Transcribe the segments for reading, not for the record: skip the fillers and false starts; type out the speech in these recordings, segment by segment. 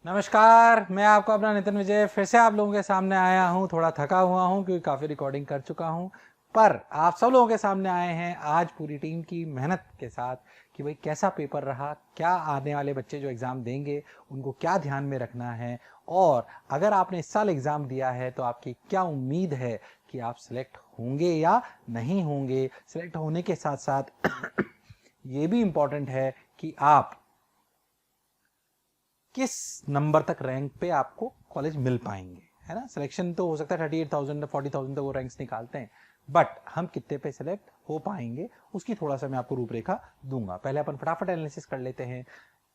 नमस्कार, मैं आपका अपना नितिन विजय फिर से आप लोगों के सामने आया हूं। थोड़ा थका हुआ हूं क्योंकि काफ़ी रिकॉर्डिंग कर चुका हूं, पर आप सब लोगों के सामने आए हैं आज पूरी टीम की मेहनत के साथ कि भाई कैसा पेपर रहा, क्या आने वाले बच्चे जो एग्ज़ाम देंगे उनको क्या ध्यान में रखना है, और अगर आपने इस साल एग्ज़ाम दिया है तो आपकी क्या उम्मीद है कि आप सिलेक्ट होंगे या नहीं होंगे। सिलेक्ट होने के साथ साथ ये भी इम्पॉर्टेंट है कि आप किस नंबर तक रैंक पे आपको कॉलेज मिल पाएंगे, है ना। सिलेक्शन तो हो सकता है 38,000 40,000 तक वो रैंक्स निकालते हैं, बट हम कितने पे सिलेक्ट हो पाएंगे उसकी थोड़ा सा मैं आपको रूपरेखा दूंगा। पहले अपन फटाफट एनालिसिस कर लेते हैं।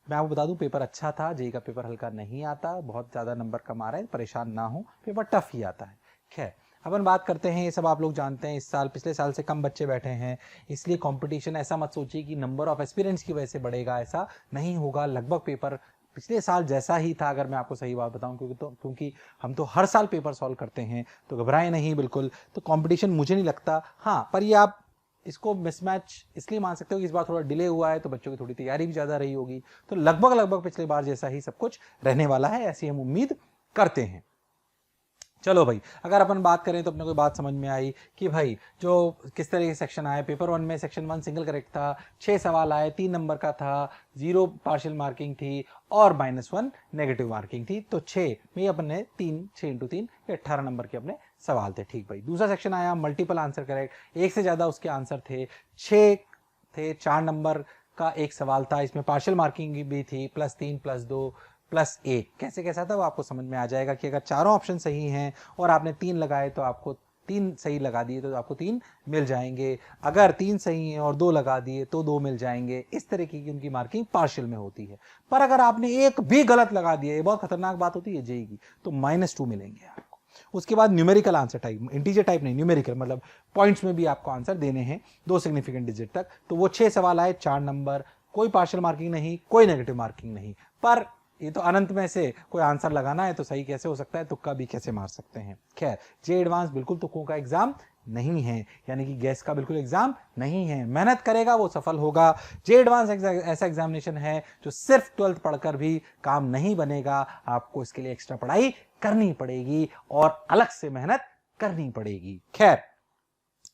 मैं आपको बता दूं, पेपर अच्छा था, जेई का पेपर हल्का नहीं आता, बहुत ज़्यादा नंबर कम आ रहा है, परेशान ना हो, पेपर टफ ही आता है। खैर, अपन बात करते हैं, ये सब आप लोग जानते हैं, इस साल पिछले साल से कम बच्चे बैठे हैं, इसलिए कंपटीशन ऐसा मत सोचिए कि नंबर ऑफ एस्पिरेंट्स की वजह से बढ़ेगा, ऐसा नहीं होगा। लगभग पेपर पिछले साल जैसा ही था, अगर मैं आपको सही बात बताऊं, क्योंकि हम तो हर साल पेपर सॉल्व करते हैं, तो घबराएं नहीं बिल्कुल। तो कंपटीशन मुझे नहीं लगता, हाँ, पर ये आप इसको मिसमैच इसलिए मान सकते हो कि इस बार थोड़ा डिले हुआ है तो बच्चों की थोड़ी तैयारी भी ज़्यादा रही होगी, तो लगभग लगभग पिछले बार जैसा ही सब कुछ रहने वाला है, ऐसी हम उम्मीद करते हैं। चलो भाई, अगर अपन बात करें तो अपने को बात समझ में आई कि भाई जो किस तरह के सेक्शन आए। पेपर 1 में सेक्शन 1 सिंगल करेक्ट था, 6 सवाल आए, 3 नंबर का था, 0 पार्शियल मार्किंग थी और -1 नेगेटिव मार्किंग थी। तो 6 में अपन ने 6 इंटू 3 18 नंबर के अपने सवाल थे। ठीक भाई, दूसरा सेक्शन आया मल्टीपल आंसर करेक्ट, एक से ज़्यादा उसके आंसर थे, 6 थे, 4 नंबर का एक सवाल था, इसमें पार्शियल मार्किंग भी थी, +3 +2 +1। कैसे कैसा था वो आपको समझ में आ जाएगा कि अगर चारों ऑप्शन सही हैं और आपने 3 लगाए तो आपको 3 सही लगा दिए तो आपको 3 मिल जाएंगे, अगर 3 सही हैं और 2 लगा दिए तो 2 मिल जाएंगे। इस तरीके की उनकी मार्किंग पार्शियल में होती है। पर अगर आपने एक भी गलत लगा दिया, ये बहुत खतरनाक बात होती है जेई की, तो -2 मिलेंगे आपको। उसके बाद numerical answer type, integer type नहीं, न्यूमेरिकल मतलब पॉइंट्स में भी आपको आंसर देने हैं 2 सिग्निफिकेंट डिजिट तक। तो वो 6 सवाल आए, 4 नंबर, कोई पार्शियल मार्किंग नहीं, कोई नेगेटिव मार्किंग नहीं। पर ये तो अनंत में से कोई आंसर लगाना है तो सही कैसे हो सकता है, तुक्का भी कैसे मार सकते हैं। खैर, जे एडवांस बिल्कुल तुक्कों का एग्जाम नहीं है, यानी कि गैस का बिल्कुल एग्जाम नहीं है। मेहनत करेगा वो सफल होगा। जे एडवांस ऐसा एग्जामिनेशन है जो सिर्फ 12th पढ़कर भी काम नहीं बनेगा, आपको इसके लिए एक्स्ट्रा पढ़ाई करनी पड़ेगी और अलग से मेहनत करनी पड़ेगी। खैर,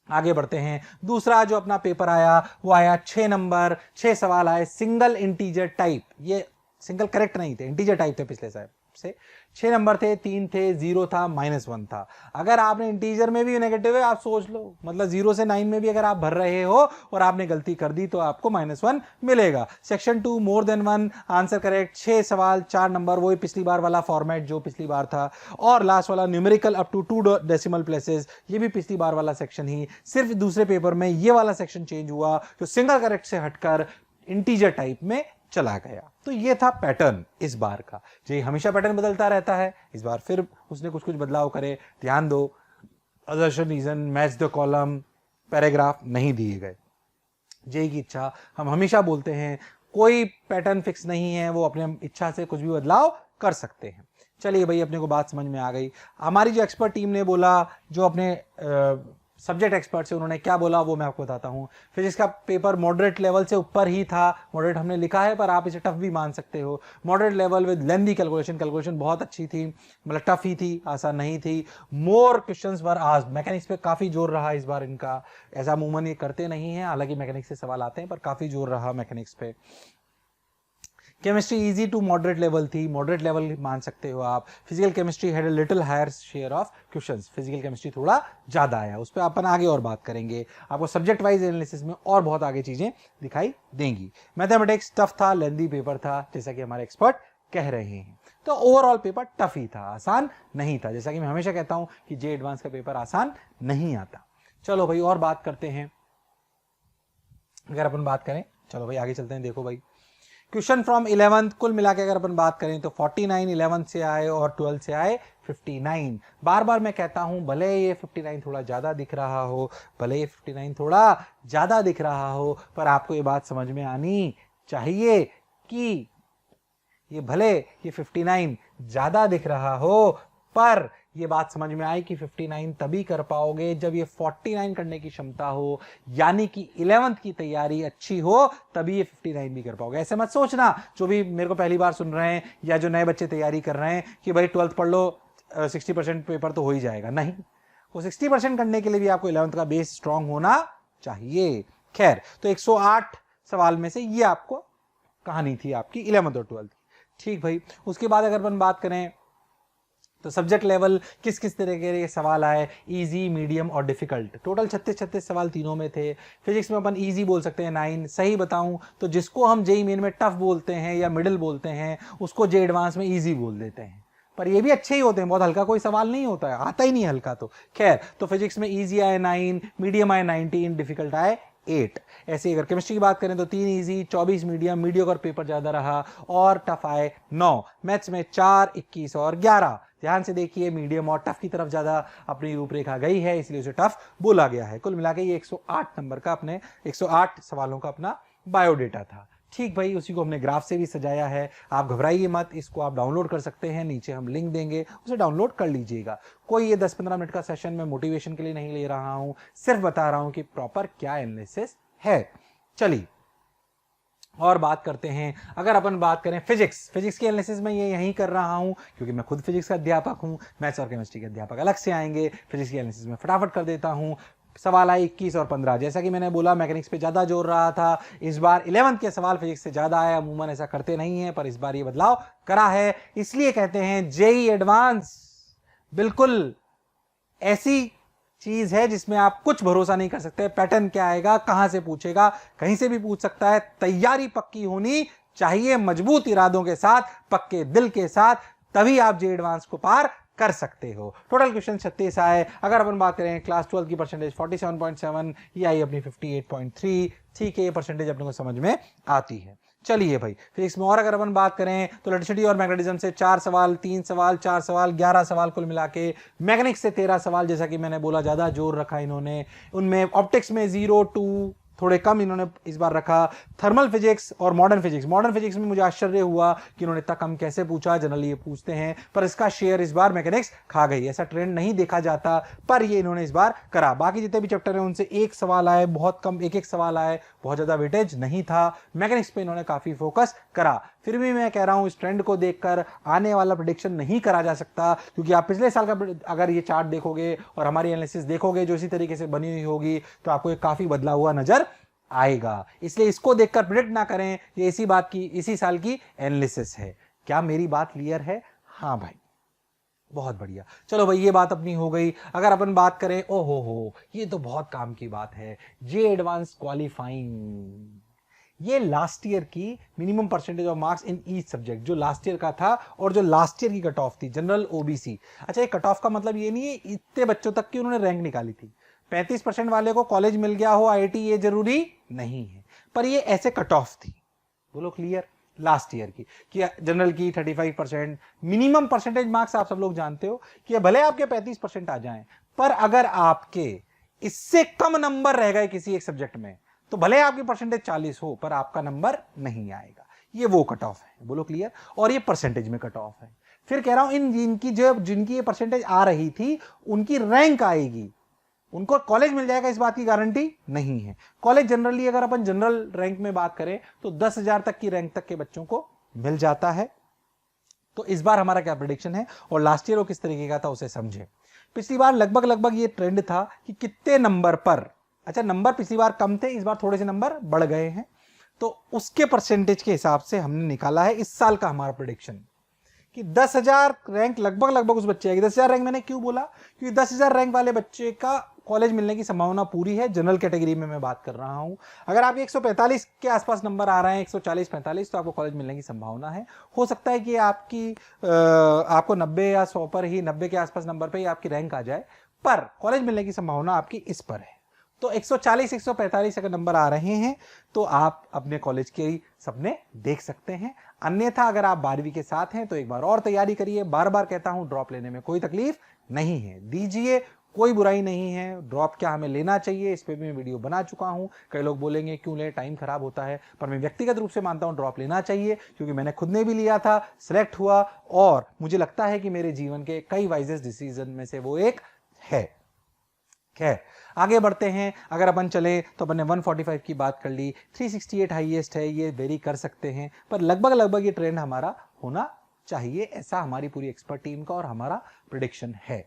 आगे बढ़ते हैं। दूसरा जो अपना पेपर आया वो आया 6 नंबर, 6 सवाल आए, सिंगल इंटीजर टाइप, ये सिंगल करेक्ट नहीं थे, इंटीजर टाइप थे पिछले साल से। 6 नंबर थे, 3 थे, 0 था, -1 था। अगर आपने इंटीजर में भी नेगेटिव है, आप सोच लो, मतलब 0 से 9 में भी अगर आप भर रहे हो और आपने गलती कर दी तो आपको -1 मिलेगा। Section 2 more than 1 answer correct, 6 सवाल, 4 नंबर, वही पिछली बार वाला फॉर्मेट जो पिछली बार था। और लास्ट वाला numerical up to 2 decimal places, ये भी पिछली बार वाला सेक्शन ही, सिर्फ दूसरे पेपर में ये वाला सेक्शन चेंज हुआ जो सिंगल करेक्ट से हटकर इंटीजर टाइप में चला गया। तो ये था पैटर्न इस बार का। जी, हमेशा पैटर्न बदलता रहता है, इस बार फिर उसने कुछ कुछ बदलाव करे। ध्यान दो, assertion reason, match the column, paragraph नहीं दिए गए। जेई की इच्छा, हम हमेशा बोलते हैं कोई पैटर्न फिक्स नहीं है, वो अपने इच्छा से कुछ भी बदलाव कर सकते हैं। चलिए भाई, अपने को बात समझ में आ गई। हमारी जो एक्सपर्ट टीम ने बोला, जो अपने सब्जेक्ट एक्सपर्ट से उन्होंने क्या बोला वो मैं आपको बताता हूँ। फिजिक्स का पेपर मॉडरेट लेवल से ऊपर ही था, मॉडरेट हमने लिखा है पर आप इसे टफ भी मान सकते हो। Moderate level with lengthy calculation बहुत अच्छी थी, मतलब टफ ही थी, आसान नहीं थी। More questions were asked, mechanics पे काफ़ी जोर रहा इस बार इनका, ऐसा अमूमन ये करते नहीं है, हालांकि मैकेनिक्स से सवाल आते हैं पर काफ़ी जोर रहा मैकेनिक्स पे। Chemistry easy to moderate level थी, मॉडरेट लेवल मान सकते हो आप। Physical chemistry had a little higher share of questions, physical chemistry थोड़ा ज्यादा आया, उस पर अपन आगे और बात करेंगे। आपको सब्जेक्ट वाइज एनालिसिस में और बहुत आगे चीजें दिखाई देंगी। मैथमेटिक्स टफ था, लेंदी पेपर था, जैसा कि हमारे एक्सपर्ट कह रहे हैं। तो ओवरऑल पेपर टफ ही था, आसान नहीं था। जैसा कि मैं हमेशा कहता हूं कि जे एडवांस का पेपर आसान नहीं आता। चलो भाई, और बात करते हैं। अगर अपन बात करें, चलो भाई आगे चलते हैं। देखो भाई, क्वेश्चन फ्रॉम 11th कुल मिला के अगर अपन बात करें तो 49 11th से आए और 12th से आए 59। बार बार मैं कहता हूं, भले ये 59 थोड़ा ज्यादा दिख रहा हो, भले ये 59 थोड़ा ज्यादा दिख रहा हो, पर आपको ये बात समझ में आनी चाहिए कि ये भले ये 59 ज्यादा दिख रहा हो, पर ये बात समझ में आई कि 59 तभी कर पाओगे जब ये 49 करने की क्षमता हो, यानी कि 11th की तैयारी अच्छी हो, तभी ये 59 भी कर पाओगे। ऐसे मत सोचना जो भी मेरे को पहली बार सुन रहे हैं या जो नए बच्चे तैयारी कर रहे हैं कि भाई 12th पढ़ लो 60% पेपर तो हो ही जाएगा। नहीं, वो 60% करने के लिए भी आपको 11th का बेस स्ट्रांग होना चाहिए। खैर, तो 108 सवाल में से ये आपको कहानी थी आपकी 11th और 12th। ठीक भाई, उसके बाद अगर अपन बात करें तो सब्जेक्ट लेवल किस किस तरह के सवाल आए, इजी, मीडियम और डिफिकल्ट। टोटल 36 सवाल तीनों में थे। फिजिक्स में अपन इजी बोल सकते हैं 9। सही बताऊं तो जिसको हम जेईई मेन में टफ बोलते हैं या मिडिल बोलते हैं, उसको जे एडवांस में इजी बोल देते हैं। पर ये भी अच्छे ही होते हैं, बहुत हल्का कोई सवाल नहीं होता है, आता ही नहीं हल्का तो। खैर, तो फिजिक्स में इजी आए 9, मीडियम आए 19, डिफिकल्ट आए 8। ऐसे अगर केमिस्ट्री की बात करें तो 3 इजी, 24 मीडियम, मीडियोकर पेपर ज्यादा रहा और टफ आए 9। मैथ्स में 4, 21 और 11। ध्यान से देखिए, मीडियम और टफ की तरफ ज्यादा अपनी रूपरेखा गई है, इसलिए उसे टफ बोला गया है। कुल मिला के ये 108 नंबर का अपने 108 सवालों का अपना बायोडेटा था। ठीक भाई, उसी को हमने ग्राफ से भी सजाया है। आप घबराइए मत, इसको आप डाउनलोड कर सकते हैं, नीचे हम लिंक देंगे, उसे डाउनलोड कर लीजिएगा। कोई ये 10-15 मिनट का सेशन मैं मोटिवेशन के लिए नहीं ले रहा हूं, सिर्फ बता रहा हूं कि प्रॉपर क्या एनालिसिस है। चलिए और बात करते हैं। अगर अपन बात करें फिजिक्स की एनालिसिस में ये यहीं कर रहा हूं क्योंकि मैं खुद फिजिक्स का अध्यापक हूं। मैथ्स और केमिस्ट्री के अध्यापक अलग से आएंगे। फिजिक्स की एनालिसिस में फटाफट कर देता हूं। सवाल आए 21 और 15। जैसा कि मैंने बोला मैकेनिक्स पे ज्यादा जोर रहा था, इस बार 11th के सवाल फिजिक्स से ज्यादा आया। अमूमन ऐसा करते नहीं है, पर इस बार ये बदलाव करा है, इसलिए कहते हैं जेईई एडवांस बिल्कुल ऐसी चीज है जिसमें आप कुछ भरोसा नहीं कर सकते। पैटर्न क्या आएगा, कहां से पूछेगा, कहीं से भी पूछ सकता है। तैयारी पक्की होनी चाहिए, मजबूत इरादों के साथ, पक्के दिल के साथ, तभी आप जे एडवांस को पार कर सकते हो। टोटल क्वेश्चन 36 आए। अगर अपन बात करें क्लास 12 की परसेंटेज 47.7, ये आई अपनी 58.3। ठीक है, ये परसेंटेज अपने को समझ में आती है। चलिए भाई, फिजिक्स में और अगर अपन बात करें तो इलेक्ट्रिसिटी और मैग्नेटिज्म से 4 सवाल, 3 सवाल, 4 सवाल, 11 सवाल कुल मिला के। मैग्नेटिक्स से 13 सवाल, जैसा कि मैंने बोला ज्यादा जोर रखा इन्होंने। उनमें ऑप्टिक्स में 0, 2 थोड़े कम इन्होंने इस बार रखा। थर्मल फिजिक्स और मॉडर्न फिजिक्स में मुझे आश्चर्य हुआ कि इन्होंने इतना कम कैसे पूछा, जनरली ये पूछते हैं, पर इसका शेयर इस बार मैकेनिक्स खा गई। ऐसा ट्रेंड नहीं देखा जाता, पर ये इन्होंने इस बार करा। बाकी जितने भी चैप्टर हैं उनसे एक सवाल आए, बहुत कम, एक सवाल आए, बहुत ज्यादा वेटेज नहीं था। मैकेनिक्स पे इन्होंने काफी फोकस करा। फिर भी मैं कह रहा हूं इस ट्रेंड को देखकर आने वाला प्रेडिक्शन नहीं करा जा सकता, क्योंकि आप पिछले साल का अगर ये चार्ट देखोगे और हमारी एनालिसिस देखोगे जो इसी तरीके से बनी हुई होगी, तो आपको एक काफी बदला हुआ नजर आएगा। इसलिए इसको देखकर प्रेडिक्ट ना करें, ये इसी साल की एनालिसिस है। क्या मेरी बात क्लियर है? हाँ भाई, बहुत बढ़िया। चलो भाई, ये बात अपनी हो गई। अगर अपन बात करें, ओहो हो, ये तो बहुत काम की बात है, जे एडवांस क्वालिफाइंग। ये लास्ट ईयर की minimum percentage of marks in each subject, जो लास्ट ईयर का था और जो लास्ट ईयर की कट ऑफ थी, जनरल ओबीसी। अच्छा, ये कट ऑफ का मतलब ये नहीं है इतने बच्चों तक की उन्होंने रैंक निकाली थी। 35% वाले को कॉलेज मिल गया हो, आईआईटी, ये जरूरी नहीं है, पर ये ऐसे कट ऑफ थी। बोलो क्लियर? लास्ट ईयर की कि जनरल की 35%। मिनिमम परसेंटेज मार्क्स आप सब लोग जानते हो कि भले आपके 35% आ जाएं, पर अगर आपके इससे कम नंबर रह गए किसी एक सब्जेक्ट में, तो भले आपकी परसेंटेज 40 हो, पर आपका नंबर नहीं आएगा। ये वो कट ऑफ है। बोलो क्लियर? और ये परसेंटेज में कट ऑफ है। फिर कह रहा हूं जिनकी ये परसेंटेज आ रही थी, उनकी रैंक आएगी, उनको कॉलेज मिल जाएगा, इस बात की गारंटी नहीं है। कॉलेज जनरली अगर अपन जनरल रैंक में बात करें तो 10,000 तक की रैंक तक के बच्चों को मिल जाता है। तो इस बार हमारा क्या प्रेडिक्शन है और लास्ट ईयर वो किस तरीके का था उसे समझे। पिछली बार लगभग ये ट्रेंड था कि कितने नंबर पर, अच्छा नंबर पिछली बार कम थे, इस बार थोड़े से नंबर बढ़ गए हैं, तो उसके परसेंटेज के हिसाब से हमने निकाला है इस साल का हमारा प्रेडिक्शन कि 10,000 रैंक लगभग उस बच्चे आएगी। 10,000 रैंक मैंने क्यों बोला? क्योंकि 10,000 रैंक वाले बच्चे का कॉलेज मिलने की संभावना पूरी है। जनरल कैटेगरी में मैं बात कर रहा हूं। अगर आपके 145 के आसपास नंबर आ रहे हैं, 140-45, तो आपको कॉलेज मिलने की संभावना है। हो सकता है कि आपको 90 या 100 पर ही, 90 के आसपास नंबर पर ही आपकी रैंक आ जाए, पर कॉलेज मिलने की संभावना आपकी इस पर है। तो 140-145 अगर नंबर आ रहे हैं तो आप अपने कॉलेज के सपने देख सकते हैं। अन्यथा अगर आप 12वीं के साथ हैं तो एक बार और तैयारी करिए। बार बार कहता हूं, ड्रॉप लेने में कोई तकलीफ नहीं है, दीजिए, कोई बुराई नहीं है। ड्रॉप क्या हमें लेना चाहिए, इस पे भी मैं वीडियो बना चुका हूं। कई लोग बोलेंगे क्यों ले, टाइम खराब होता है, पर मैं व्यक्तिगत रूप से मानता हूं ड्रॉप लेना चाहिए, क्योंकि मैंने खुद ने भी लिया था, सिलेक्ट हुआ, और मुझे लगता है कि मेरे जीवन के कई वाइजेस्ट डिसीजन में से वो एक है। खैर आगे बढ़ते हैं। अगर अपन चले तो अपन ने 145 की बात कर ली, 368 हाईएस्ट है, ये वेरी कर सकते हैं, पर लगभग ये ट्रेंड हमारा होना चाहिए, ऐसा हमारी पूरी एक्सपर्ट टीम का और हमारा प्रेडिक्शन है।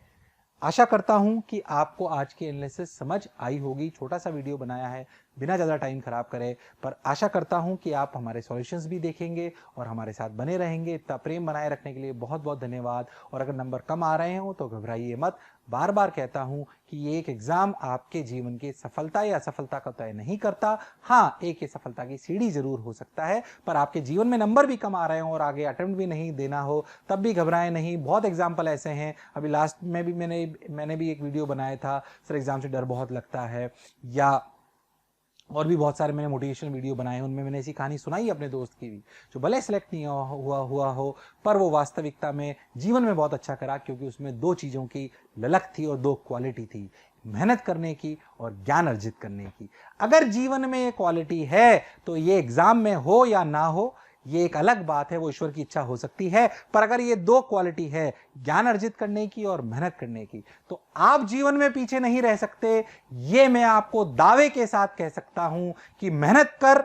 आशा करता हूं कि आपको आज की एनालिसिस समझ आई होगी। छोटा सा वीडियो बनाया है बिना ज़्यादा टाइम खराब करे, पर आशा करता हूं कि आप हमारे सॉल्यूशंस भी देखेंगे और हमारे साथ बने रहेंगे। इतना प्रेम बनाए रखने के लिए बहुत बहुत धन्यवाद। और अगर नंबर कम आ रहे हो तो घबराइए मत। बार बार कहता हूं कि ये एक एग्जाम आपके जीवन की सफलता या असफलता का तय नहीं करता। हाँ, एक ये सफलता की सीढ़ी जरूर हो सकता है, पर आपके जीवन में नंबर भी कम आ रहे हो और आगे अटेम्प्ट भी नहीं देना हो, तब भी घबराएं नहीं। बहुत एग्जाम्पल ऐसे हैं। अभी लास्ट में भी मैंने भी एक वीडियो बनाया था, सर एग्जाम से डर बहुत लगता है, या और भी बहुत सारे मैंने मोटिवेशनल वीडियो बनाए, उनमें मैंने ऐसी कहानी सुनाई अपने दोस्त की भी, जो भले सेलेक्ट नहीं हुआ हो, पर वो वास्तविकता में जीवन में बहुत अच्छा करा, क्योंकि उसमें दो चीज़ों की ललक थी और दो क्वालिटी थी, मेहनत करने की और ज्ञान अर्जित करने की। अगर जीवन में ये क्वालिटी है तो ये एग्जाम में हो या ना हो, ये एक अलग बात है, वो ईश्वर की इच्छा हो सकती है, पर अगर ये दो क्वालिटी है, ज्ञान अर्जित करने की और मेहनत करने की, तो आप जीवन में पीछे नहीं रह सकते। ये मैं आपको दावे के साथ कह सकता हूं कि मेहनत कर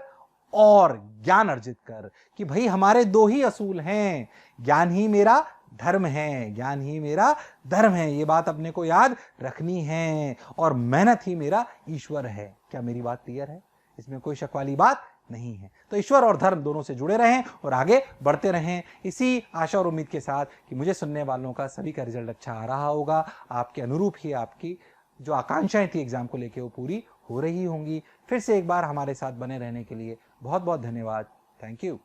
और ज्ञान अर्जित कर, कि भाई हमारे दो ही असूल हैं, ज्ञान ही मेरा धर्म है, ज्ञान ही मेरा धर्म है, ये बात अपने को याद रखनी है, और मेहनत ही मेरा ईश्वर है। क्या मेरी बात क्लियर है? इसमें कोई शक वाली बात नहीं है। तो ईश्वर और धर्म दोनों से जुड़े रहें और आगे बढ़ते रहें, इसी आशा और उम्मीद के साथ कि मुझे सुनने वालों का सभी का रिजल्ट अच्छा आ रहा होगा, आपके अनुरूप ही आपकी जो आकांक्षाएं थी एग्जाम को लेकर वो पूरी हो रही होंगी। फिर से एक बार हमारे साथ बने रहने के लिए बहुत बहुत धन्यवाद। Thank you.